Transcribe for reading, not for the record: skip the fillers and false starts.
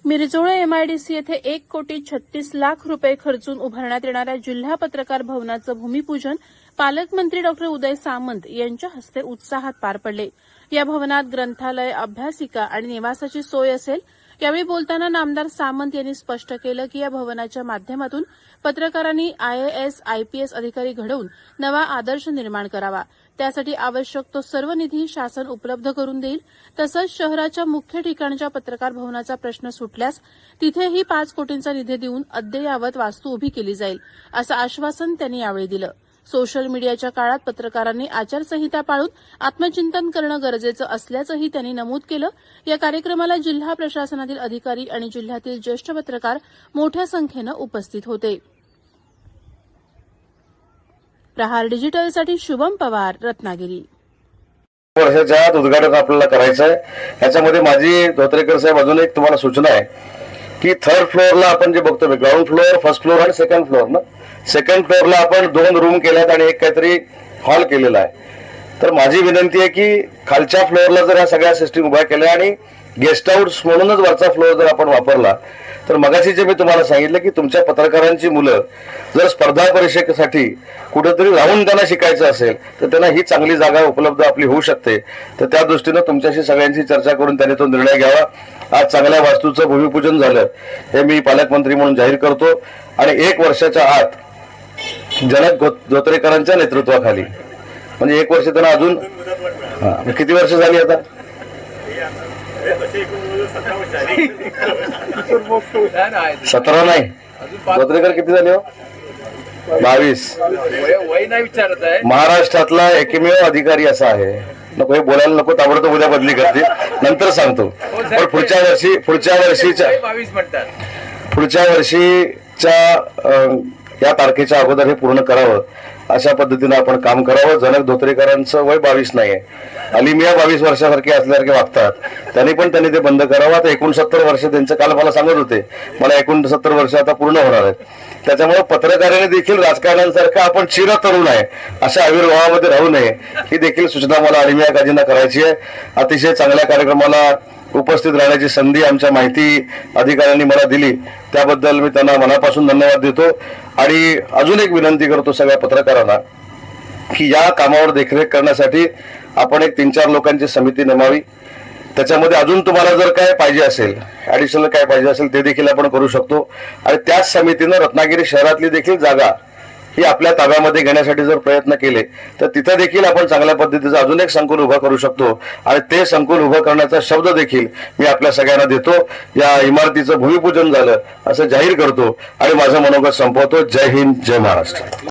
Mirjole MIDC येथे 1,36,00,000 रुपये खर्चून उभारण्यात येणाऱ्या जिल्हा पत्रकार भवनाचं भूमिपूजन पालकमंत्री डॉ. उदय सामंत यांच्या हस्ते उत्साहात पार पडले। या भवनात ग्रंथालय, अभ्यासिका आणि निवासाची सोय असेल। यावेळी बोलताना नामदार सामंत यांनी स्पष्ट केलं की या भवनाच्या माध्यमातून पत्रकारांनी आयएएस, आयपीएस अधिकारी घडवून नवा आदर्श निर्माण करावा। त्यासाठी आवश्यक तो सर्व निधी शासन उपलब्ध करून देईल। तसंच शहराच्या मुख्य ठिकाणच्या पत्रकार भवनाचा प्रश्न सुटल्यास तिथेही 5 कोटींचा निधी देऊन अद्ययावत वास्तू उभी केली जाईल, असं आश्वासन त्यांनी यावेळी दिलं। सोशल मीडियाच्या काळात पत्रकारांनी आचारसंहिता पाळून आत्मचिंतन करणं गरजेचं असल्याचंही त्यांनी नमूद केलं। या कार्यक्रमाला जिल्हा प्रशासनातील अधिकारी आणि जिल्ह्यातील ज्येष्ठ पत्रकार मोठ्या संख्येनं उपस्थित होते। प्रहार डिजिटलसाठी शुभम पवार, रत्नागिरी। वर्षाच्या आत उद्घाटन आपल्याला करायचं आहे। याच्यामध्ये माझी धोत्रेकर साहेब अजून एक तुम्हाला सूचना आहे की 3rd फ्लोअरला आपण जे बघतो, ग्राउंड फ्लोअर, 1st फ्लोअर आणि 2nd फ्लोअर ना, 2nd फ्लोअरला आपण 2 रूम केल्यात आणि एक काहीतरी हॉल केलेला आहे। तर माझी विनंती आहे की खालच्या फ्लोअरला जर ह्या सगळ्या सिस्टीम उभ्या केल्या आणि गेस्ट हाऊस म्हणूनच वरचा फ्लोअर जर आपण वापरला तर मगाशी जे मी तुम्हाला सांगितलं की तुमच्या पत्रकारांची मुलं जर स्पर्धा परीक्षेसाठी कुठेतरी राहून त्यांना शिकायचं असेल तर त्यांना ही चांगली जागा उपलब्ध आपली होऊ शकते। तर त्या दृष्टीनं तुमच्याशी सगळ्यांची चर्चा करून त्यांनी तो निर्णय घ्यावा। आज चांगल्या वास्तूचं भूमिपूजन झालं हे मी पालकमंत्री म्हणून जाहीर करतो आणि 1 वर्षाच्या आत जनक धोत्रेकरांच्या नेतृत्वाखाली, म्हणजे 1 वर्ष त्यांना अजून किती वर्ष झाली आता? 17 नाही, धोत्रेकर किती झाले हो? 22। महाराष्ट्रातला एकमेव अधिकारी असा आहे, नको हे बोलायला नको, ताबडतोब उद्या बदली करते, नंतर सांगतो। पण पुढच्या वर्षीच्या या तारखेच्या अगोदर हे पूर्ण करावं अशा पद्धतीने आपण काम करावं। जनक धोत्रेकरांचं वय 22 नाहीये, अलिमिया 22 वर्षासारखे असल्यासारखे वागतात, त्यांनी ते बंद करावं। आता 69 वर्ष त्यांचं काल मला सांगत होते, मला 69 वर्ष आता पूर्ण होणार आहेत। त्याच्यामुळे पत्रकारांनी देखील राजकारण्यांसारखं आपण चिरतरुण आहे अशा आविर्भावामध्ये राहू नये ही देखील सूचना मला अलिमिया काजींना करायची आहे। अतिशय चांगल्या कार्यक्रमाला उपस्थित राहण्याची संधी आमच्या माहिती अधिकाऱ्यांनी मला दिली, त्याबद्दल मी त्यांना मनापासून धन्यवाद देतो। आणि अजून एक विनंती करतो सगळ्या पत्रकारांना की या कामावर देखरेख करण्यासाठी आपण एक 3-4 लोकांची समिती नेमावी। त्याच्यामध्ये अजून तुम्हाला जर काय पाहिजे असेल, ऍडिशनल काय पाहिजे असेल ते देखील आपण करू शकतो। आणि त्याच समितीनं रत्नागिरी शहरातली देखील जागा ही आपल्या ताब्यामध्ये घेण्यासाठी जर प्रयत्न केले तर तिथं देखील आपण चांगल्या पद्धतीचं अजून एक संकुल उभं करू शकतो आणि ते संकुल उभं करण्याचा शब्द देखील मी आपल्या सगळ्यांना देतो। या इमारतीचं भूमिपूजन झालं असं जाहीर करतो आणि माझं मनोगत संपवतो। जय हिंद, जय महाराष्ट्र।